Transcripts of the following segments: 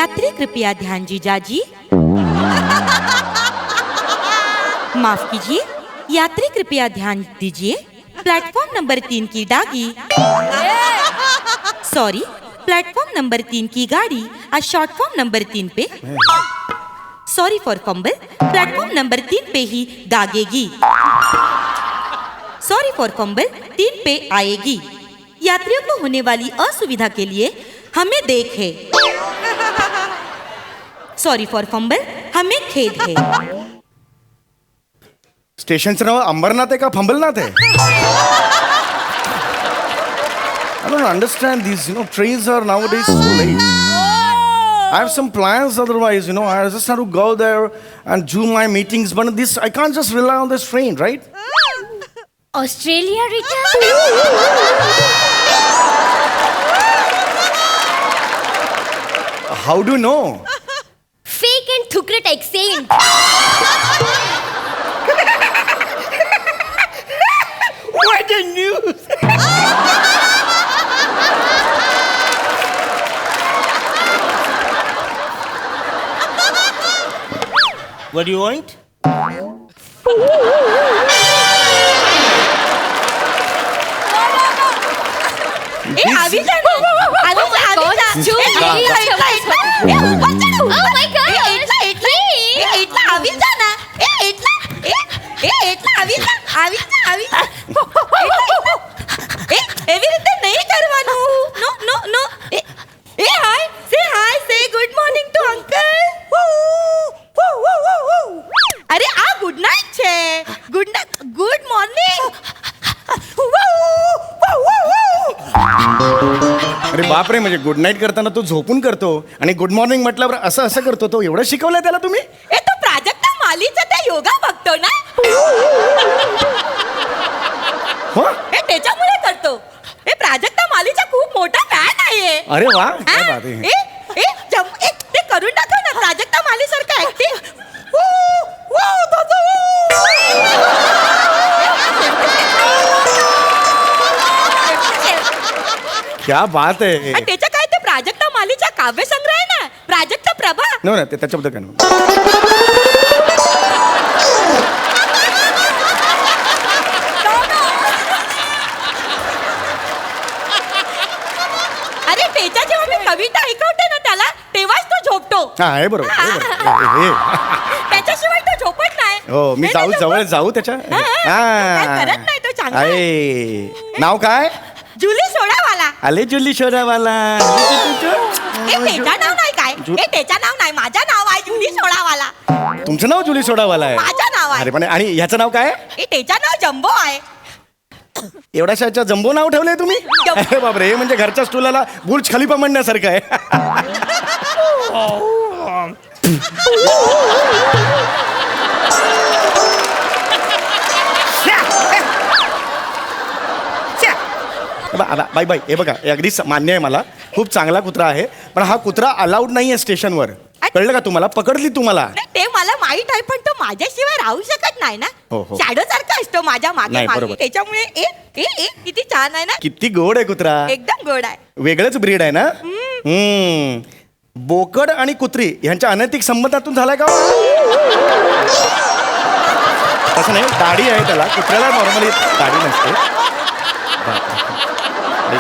यात्री कृपया ध्यान जीजाजी। माफ कीजिए, यात्री कृपया ध्यान दीजिए, प्लेटफॉर्म नंबर 3 की डागी सॉरी प्लेटफॉर्म नंबर 3 की गाड़ी आज शॉर्ट फॉर्म नंबर 3 पे sorry for fumble platform number 3 पे ही दागेगी। सॉरी फॉर फंबल 3 पे आएगी। यात्रियों को होने वाली असुविधा के लिए हमें देख है। सॉरी फॉर फंबल हमें खेद है। स्टेशनचं नाव अंबरनाथ आहे का फंबलनाथ आहे? I don't understand these, trains are nowadays so late. I have some plans otherwise, I just have to go there and do my meetings, but this, I can't just rely on this train, right? Australia return. How do you know? Fake and थुकरट accent. What a news! What do you want? ए आवी जा ना. आवी जा, आवी जा. चूप. ए, इथला, इथला, इथला. ए, वरच्या ना, Oh my God. ए, इथला, इथला. ए, इथला आवी जा ना. ए, इथला. इथला आवी जा. आवी जा, आवी जा. ए, એવી રીતે નહીં કરવાનું. નો, નો, નો. એ હાય, say good morning to uncle. અરે આ ગુડ નાઇટ છે. Good morning. अरे बापरे, म्हणजे गुड नाईट करताना तो झोपून करतो आणि गुड मॉर्निंग म्हटल्यावर असं असं करतो तो. एवढं शिकवलंय त्याला तुम्ही? ए तो प्राजक्ता मालीचा त्या योगा बघतो ना. हो? हे त्याच्यामुळे करतो. हे प्राजक्ता मालीचा खूप मोठा फॅन आहे. अरे वा, हा? काय बात आहे. ते करून दाखव ना प्राजक्ता माली सारखं ऍक्टिंग. क्या बात आहे. त्याच्या काय ते प्राजक्ता मालीचा काव्यसंग्रह आहे ना, प्राजक्ता प्रभा. नो ना, ते त्याच्याबद्दल काय नाही. अरे त्याच्या जेव्हा मी कविता ऐकवते ना त्याला, तेव्हाच तो झोपतो. हा, आहे बरोबर, आहे बरोबर. हे. त्याच्याशिवाय तो झोपत नाही. हो, मी नाही, जाऊ नाही जवळ झोपत. जाऊ त्याच्या. काय करत नाही तो चांगला. आहे. नाव काय? जुली सोडावाला. आले जुली शोधावाला. हे त्याचं नाव नाही काय? हे त्याचं नाव नाही, माझं नाव आहे जुली सोडावाला. तुमचं नाव जुली सोडावाला आहे? माझं नाव आहे. अरे पण आणि ह्याचं नाव काय? हे त्याचं नाव जम्बो आहे. एवढ्याशाच्या जम्बो नाव ठेवलंय तुम्ही? जम्बो. अरे बापरे, हे म्हणजे घरच्या स्टुलाला बुर्ज खलिफा म्हणण्यासारखं आहे. बाई बाई, हे बघा, हे अगदी मान्य आहे मला, खूप चांगला कुत्रा आहे, पण हा कुत्रा अलाउड नाही आहे स्टेशनवर. कळलं का तुम्हाला? पकडली तुम्हाला. नाही, ते मला माहित आहे, पण तो माझ्याशिवाय राहू शकत नाही ना. हो, हो. शॅडो सारखा असतो माझ्या मागे नाही, मागे. बरोबर. त्याच्यामुळे किती छान आहे ना. किती गोड आहे कुत्रा. एकदम गोड आहे. वेगळंच ब्रीड आहे ना. बोकड आणि कुत्री ह्यांच्या अनैतिक संबंधातून झालाय का? तसं नाही, दाढी आहे त्याला. कुत्र्याला नॉर्मली दाढी नसते.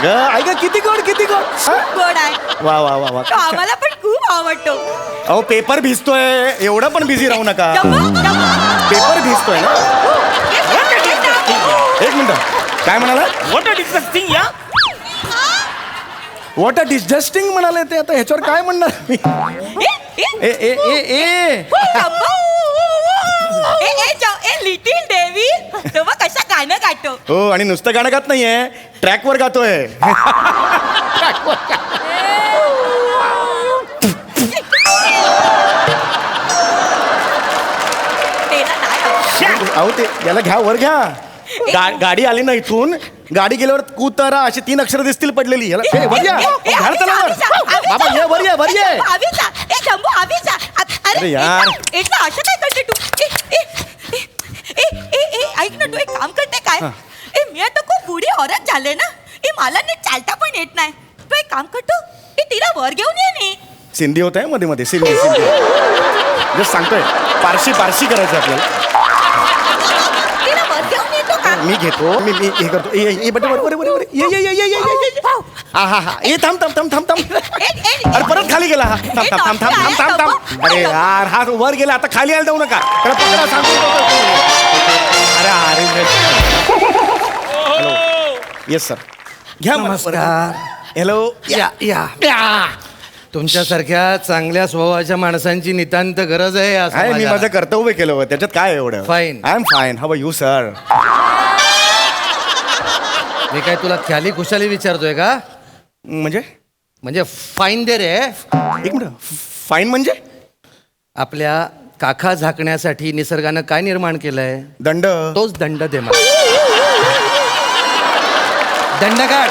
ऐक, किती गोड, किती गोड. हा? गोड आहे. वा वा वा वा. तो आम्हाला पण खूप आवडतो. अहो, पेपर भिजतोय, एवढं पण बिझी राहू नका. Jumbo, jumbo. पेपर भिजतोय ना. एक मिनिट, काय म्हणाला? What a disgusting, yeah? What a disgusting म्हणाले ते. आता ह्याच्यावर काय म्हणणार मी? ए ए ए ए लिटिल देवी तेव्हा कशा गाणं गातो. हो, आणि नुसतं गाणं गात नाहीये, ट्रॅकवर गातोय. तेला नाही आवडत. अहो, ते याला घ्या, वर घ्या. गाडी आली ना इथून, गाडी गेल्यावर कुतारा अशी 3 अक्षरं दिसतील पडलेली. याला ए, वर या. घाल त्याला वर. बाबा, ये वर ये, वर ये. आवीचा. ए जम्बो आवीचा. अरे यार. इथला असं काय करते तू? ऐक ना, तू एक काम करते काय? मी आता खूप बुडी औरत झाले ना. मला नीट चालता पण येत नाही. तू एक काम करतो, तिला वर घेऊन ये नी. सिंधी होत आहे मध्ये मध्ये सिंधी जस्ट सांगतोय पारशी करायचं आपल्याला. तिला वर घेऊन येतो का? मी घेतो मी हे करतो ये बरोबर ये हा ये थांब अरे परत खाली गेला हा थांब अरे यार हा वर गेला आता खाली यायला जाऊ नका त्याला पकडा सांगतो. अरे हॅलो येस सर घ्या नमस्कार. हॅलो या तुमच्यासारख्या चांगल्या स्वभावाच्या माणसांची नितांत गरज आहे असं आहे मी माझ्या- माझं कर्तव्य केलं होतं त्याच्यात काय एवढं. Fine. I am fine how you sir. मी काय तुला ख्याली खुशाली विचारतोय का? म्हणजे फाईन दे रे. एक मिनिट फाईन म्हणजे आपल्या काखा झाकण्यासाठी निसर्गानं काय निर्माण केलंय? दंड. तोच दंड दे मला. दंड काढ.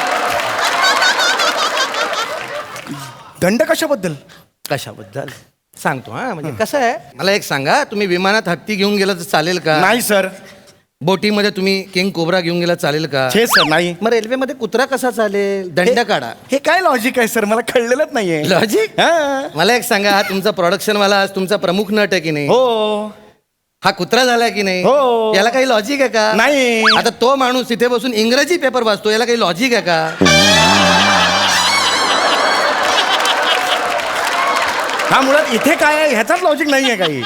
दंड कशाबद्दल. कशाबद्दल सांगतो हा. म्हणजे कसं आहे मला एक सांगा, तुम्ही विमानात हत्ती घेऊन गेला तर चालेल का? नाही सर. बोटीमध्ये तुम्ही किंग कोब्रा घेऊन गेला चालेल का? छे सर नाही. मग रेल्वेमध्ये कुत्रा कसा चालेल? दंड काढा. हे काय लॉजिक आहे सर मला कळलेलंच नाहीये. लॉजिक. हा. मला एक सांगा, हा तुमचा प्रोडक्शन वाला आज तुमचा प्रमुख नट आहे की नाही? हो हा कुत्रा झाला की नाही? हो. याला काही लॉजिक आहे का? नाही. आता तो माणूस तिथे बसून इंग्रजी पेपर वाचतो, याला काही लॉजिक आहे का? हा मुळात इथे काय आहे ह्याचाच लॉजिक नाहीये काही.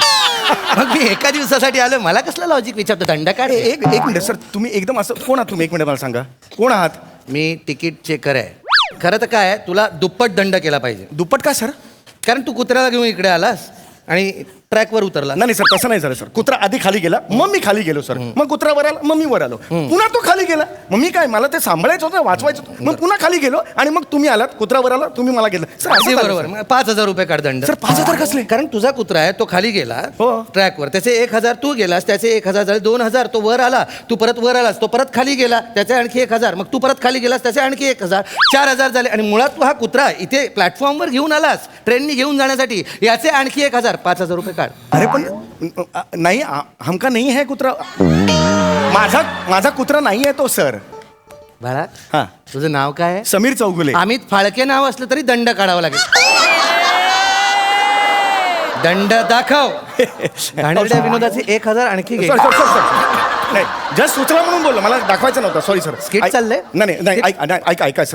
मग मी एका दिवसासाठी आलो, मला कसला लॉजिक विचारतो? दंड काढ. एक मिनिट सर तुम्ही एकदम असं कोण आहात तुम्ही एक मिनिट मला सांगा कोण आहात. मी तिकीट चेकर आहे. खरं तर काय आहे, तुला दुप्पट दंड केला पाहिजे. दुप्पट का सर. कारण तू कुत्र्याला घेऊन इकडे आलास आणि ट्रॅकवर उतरला. नाही सर तसं नाही झालं सर. कुत्रा आधी खाली गेला मग मी खाली गेलो सर. मग कुत्रा वर आला मग मी वर आलो. पुन्हा तो खाली गेला मग मी काय मला ते सांभाळायचं होतं वाचवायचं होतं. मग पुन्हा खाली गेलो आणि मग तुम्ही आलात कुत्रा वर आला तुम्ही मला गेला सर. अगदी असं झालं, बरोबर. सर. मग 5,000 रुपये काढ दंड. सर 5,000 कसले. कारण तुझा कुत्रा आहे तो खाली गेला हो. ट्रॅकवर, त्याचे 1,000 तू गेलास, त्याचे 1,000 झाले 2,000. तो वर आला, तू परत वर आलास, तो परत खाली गेला, त्याचे आणखी 1,000. मग तू परत खाली गेलास, त्याचे आणखी 1,000. 4,000 झाले. आणि मुळात तू हा कुत्रा इथे प्लॅटफॉर्मवर घेऊन आलास ट्रेननी घेऊन जाण्यासाठी, याचे आणखी 1,000. 5,000 रुपये काढ. अरे पण नाही हमका नाही है कुत्रा. माझा कुत्रा नाही आहे तो सर. बाळा हा तुझं नाव काय आहे? समीर चौगुले. अमित फाळके नाव असलं तरी दंड काढावा लागेल. दंड दाखव. घाणेरड्या विनोदाचे 1,000 आणखी घे. सर नाही जस्ट सुचला म्हणून बोललो मला दाखवायचं नव्हतं सॉरी सर. Skit चाललंय? नाही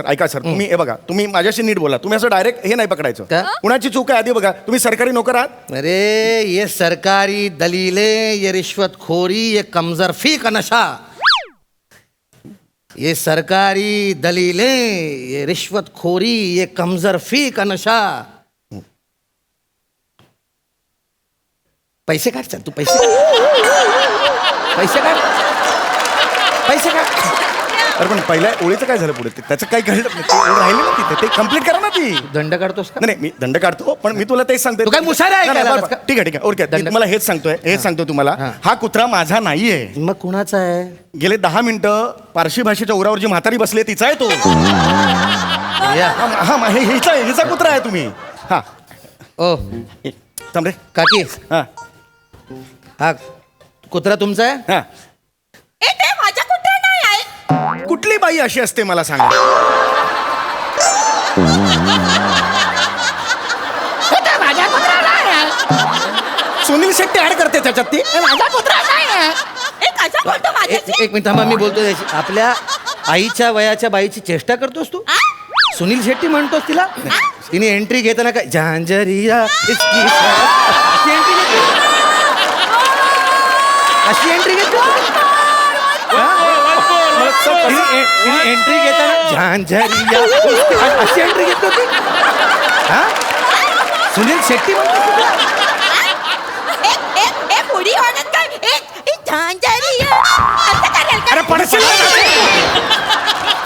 ऐका सर तुम्ही हे बघा तुम्ही माझ्याशी नीट बोला. तुम्ही असं डायरेक्ट हे नाही पकडायचं. का? कुणाची चूक आहे आधी बघा. तुम्ही सरकारी नोकर आहात. अरे ये सरकारी दलीले, ये रिश्वतखोरी, ये कमजरफी का नशा. ये सरकारी दलीले, ये रिश्वतखोरी, ये कमजरफी का नशा. पैसे काढ. चल तू पैसे काढ. अरे पण पहिल्या ओळीचं काय झालं पुढे त्याचं काही कळलं नाही. ते ओळ राहिली ना तिथे ते कम्प्लीट करा ना ती. दंड काढतोस का? नाही मी दंड काढतो पण मी तुला तेच सांगतोय. तू काय मुशायरा आहे नाही, का? बरं, बरं. ठीक आहे ओके मी दंड- तुम्हाला हेच सांगतो तुम्हाला. हा. हा कुत्रा माझा नाहीये. मग कुणाचा आहे? गेले 10 मिनिटं पारशी भाषेच्या उरावर जी म्हातारी बसली तिचा आहे तो. या. हिचा कुत्रा आहे तुम्ही. हा ओ थांब रे. काकी, हा हा कुत्रा तुमचा आहे? हा ए ते माझा कुत्रा नाही आहे. कुठली बाई अशी असते मला सांगा. सुनील शेट्टी ऍड करते त्याच्यात ती. माझा कुत्रा नाही आहे. ए कसा बोलतो माझ्याशी? एक मिनिट थांबा, मी बोलतो त्याची. आपल्या आईच्या वयाच्या बाईची चेष्टा करतोस तू? आ? सुनील शेट्टी म्हणतोस तिला? तिने एंट्री घेताना काय झांझरिया इसकी अशी एंट्री घेतली. अशी एंट्री घेतली. एंट्री घेताना झांझरिया अशी एंट्री घेतली होती. हा सुनील शेट्टी म्हणतो. ए पुढी वाजत काय? ए झांझरिया असं करेल का? अरे पडशील ना.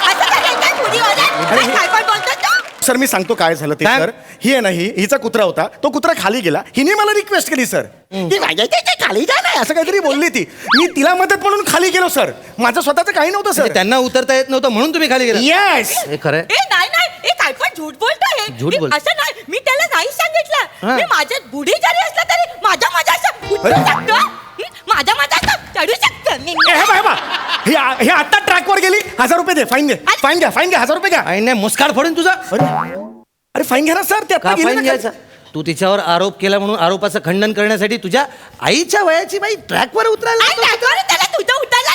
असं करेल का पुढी वाजत? काय पण बोलतो तू? सर मी सांगतो काय झालं ते सांग. सर. ही आहे ना हिचा कुत्रा होता तो कुत्रा खाली गेला. हिने मला रिक्वेस्ट केली सर की माझ्या इथे खाली जा नाही असं काहीतरी बोलली ती. मी तिला मदत म्हणून खाली गेलो सर. माझं स्वतःचं काही नव्हतं म्हणजे सर. त्यांना उतरता येत नव्हतं म्हणून तुम्ही खाली गेला? येस. हे खरंय. ए नाही ए काय पण झूट बोलतो हे. झूट मी बोल- असं नाही मी त्याला नाही सांगितलं. हा. मी माझ्या बुडी जरी असला तरी माझा असं उतरू अरे. शकतो. माझा असं चढू शकतो मी. हे बा हे आता ट्रॅकवर गेली. 1,000 रुपये दे. फाईन घे 1,000 रुपये घ्या. आई नाही मुस्काड फोडून तुझा. अरे फाईन घ्या ना सर. ते आता का गेली फाईन ना घ्यायचा? खाली. तू तिच्यावर आरोप केला म्हणून आरोपाचं खंडन करण्यासाठी तुझ्या आईच्या वयाची बाई ट्रॅकवर उतरायला लागतो. ट्रॅकवर उतरायला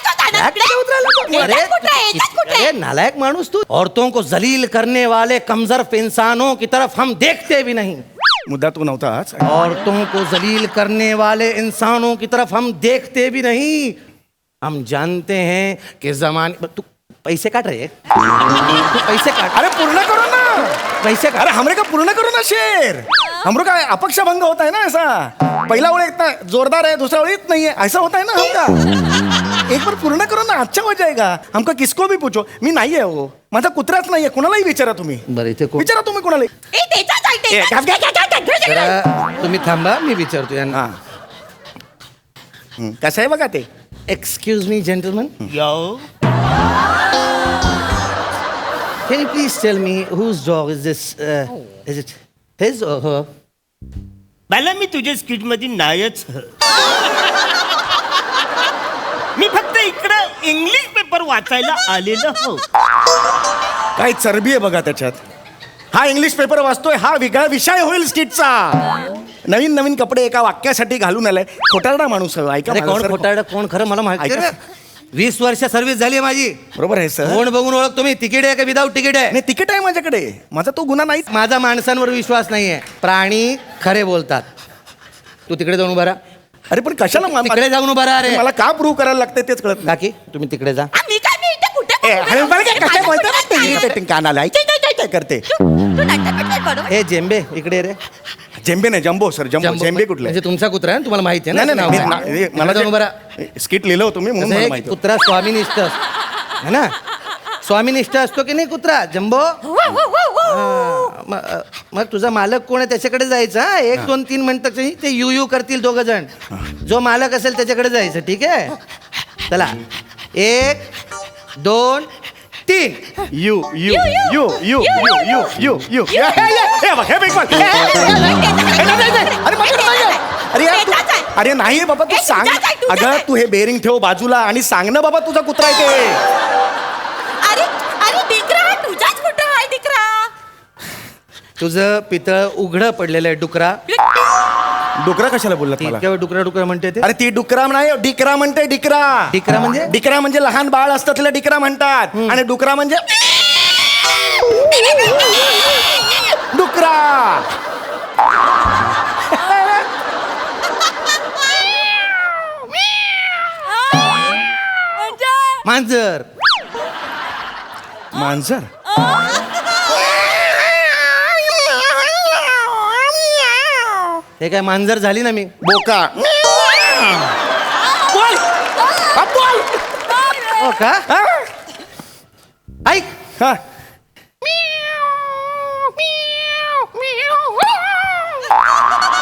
लागतो. अरे नालायक माणूस तू. औरतों को जलील करने वाले कमजोर इंसानों की तरफ हम देखते भी नहीं. मुद्दा तू नव्हताच. औरतों को जलील करने वाले इंसानों की तरफ हम देखते भी नहीं. हम जानते हैं कि जमाने. तू पैसे काट रे. तू पैसे काट. अरे पूर्ण करो ना. पैसे काट. अरे हमरे का पूर्ण करो ना शेर. हमरो का अपक्षभंग होता है ना ऐसा. पहिला ओळ इतना जोरदार है, दूसरा ओळ नहीं है, ऐसा होता है ना हमका. एक बार पूर्ण करो ना, अच्छा हो जाएगा. हमका किसको भी पूछो, मी नाही आहे हो, माझा कुत्राच नाही आहे. कोणालाही विचारा तुम्ही. बरं इथे कोण. विचारा तुम्ही कोणालाही. जरा तुम्ही थांबा, मी विचारतो यांना. हा. कसं आहे बघा ते. Excuse me gentleman, Yo. can you please tell me whose dog is this? Is it his or her? मला मी तुझ्या स्किट मध्ये नाहीच. मी फक्त इकडं इंग्लिश पेपर वाचायला आलेलो हो. काय चरबी आहे बघा त्याच्यात. हा इंग्लिश पेपर वाचतोय, हा वेगळा विषय होईल स्किटचा. नवीन नवीन कपडे एका वाक्यासाठी घालून आलाय. खोटारडा माणूस आहे. ऐका अरे माझं कोण सर. खोटारडं कोण खरं मला माहिती ऐका. आहे. 20 वर्ष सर्व्हिस झाली आहे माझी. बरोबर आहे सर. कोण बघून ओळख तुम्ही. तिकीट आहे का विदाऊट तिकीट आहे? नाही तिकीट आहे माझ्याकडे. माझा तो गुन्हा नाही. माझा माणसांवर विश्वास नाहीये. प्राणी खरे बोलतात. तू तिकडे जाऊन उभा राहा. अरे पण कशाला तिकडे जाऊन उभा राहा रे. मला का प्रूव्ह करायला लागते तेच कळत नाही. काकी तुम्ही तिकडे जा. अरे मला काय कशा बोलतात ना ते कानाला. काय करते. ए जेंबे इकडे रे. जेंबे नाही, जम्बो सर. जम्बो. जेंबे कुठले. म्हणजे तुमचा कुत्रा आहे ना, तुम्हाला माहिती आहे नाही ना. नाही, नाव नाही, काय? मला जाऊन उभा राहा. ते स्किट लिहिलं होतं मी म्हणून कसं मला आहे, माहिती होतं. कुत्रा स्वामीनिष्ठ है ना. स्वामीनिष्ठ असतो की नाही कुत्रा जम्बो. मग तुझा मालक कोण आहे त्याच्याकडे जायचं. हा 1 2 3 म्हणतात ते यू करतील 2 जण. जो मालक असेल त्याच्याकडे जायचं. ठीक आहे चला. 1 2 3. You you you you you you you. हे बघ, हे बघ, बघ. अरे यार तू. अरे नाही बाबा तू सांग. अगं तू हे बेरिंग ठेव बाजूला आणि सांग ना बाबा तुझा कुत्रा आहे ते. अरे अरे डिकरा हा तुझाच कुठं आहे डिकरा. तुझं पितळ उघडं पडलेलं आहे डुकरा. डुकरा कशाला बोललात मला. इतक्या वेळ डुकरा डुकरा म्हणते ते. अरे ती डुकरा नाही, डिकरा म्हणते. डिकरा. डिकरा म्हणजे डिकरा म्हणजे लहान बाळ असतं तिला डिकरा म्हणतात. आणि डुकरा म्हणजे डुकरा. मांजर. मांजर. हे काय मांजर झाली ना मी. बोका. बोल. हा, बोल. हो का. हा? ऐक. हा.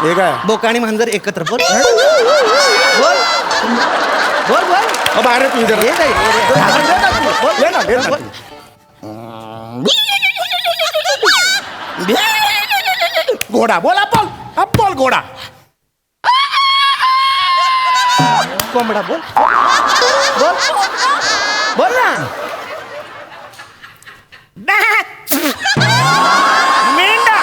हे काय. बोका आणि मांजर एकत्र. बोल बोल बोल बोल. बाहेर आहे तू इथे. ये नाही, ये नाही. बोल. ये ना, ये ना. घोडा. बोल अप्पल. अप्पल घोडा. कोंबडा. बोल बोल बोल ना. मेंढा.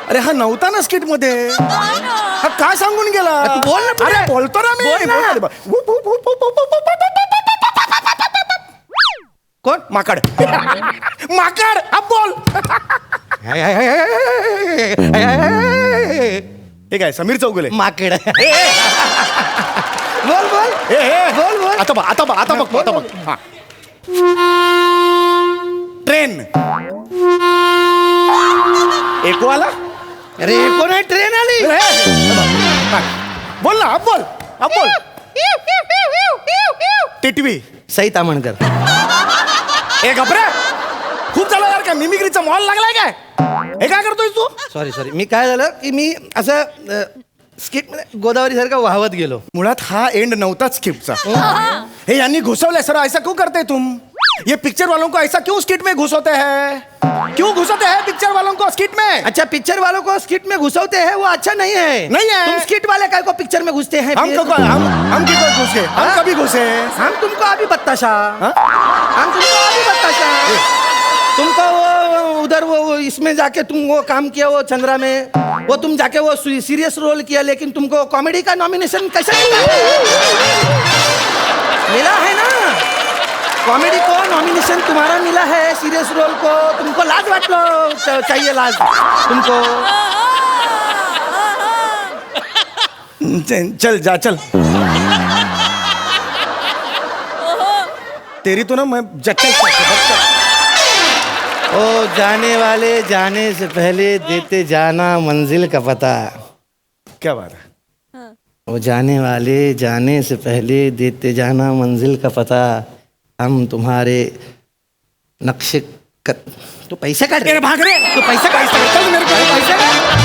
अरे हा नव्हता ना स्किट मध्ये. हा काय सांगून गेला. तू बोल ना पुढे. अरे बोलतो ना मी. बोल ना. बोल ना. कोण. माकड. माकड. हा बोल. हे काय समीर चौगुले. माकड. बोल बोल बोल बोल. आता बघ, आता बघ, आता बघ, आता बघ. हा. ट्रेन. एको आला. अरे कोण आहे. ट्रेन आली. बोल ना. अब बोल. अब बोल. टिटवी. सई तामणकर. ए गपरे. खूप झालं यार. काय मिमिक्रीचा मॉल लागलाय काय. हे काय करतोय तू. सॉरी मी काय झालं की मी असं स्किट मध्ये गोदावरी सारखा वाहवत गेलो. मुळात हा एंड नव्हताच स्किपचा. हे यांनी घुसवलंय सर. ऐसा क्यों करते तुम. ये पिक्चर वालों को ऐसा क्यों स्किट में घुसोते हैं. क्यों घुसोते हैं पिक्चर वालों को स्किट में. अच्छा पिक्चर वालों को स्किट में घुसौते हैं वो अच्छा नहीं है. नहीं है. तुम स्किट वाले काय को पिक्चर में घुसते हैं. हम किधर घुसे. हम कभी घुसे. हम तुमको अभी बताशा. हम तुमको अभी की बताशा तुमको वो उधर वो इसमें जाके तुम वो काम किया वो चंद्रा में वो तुम जाके वो सीरियस रोल किया लेकिन तुमको कॉमेडी का नॉमिनेशन कैसे मिला है ना कॉमेडी को नॉमिनेशन तुम्हारा मिला है सीरियस रोल को तुमको लाज वाटलो चाहिए लाज तुमको चल जा चल तेरी तो ना मैं जच्चा ओ जाने वाले जाने से पहले देते जाना मंजिल का पता क्या बात है वो जाने वाले जाने से पहले देते जाना मंजिल का पता हम तुम्हारे नक्शे तो पैसे काट भाग रहे तो पैसे काट चल मेरे को पैसे काट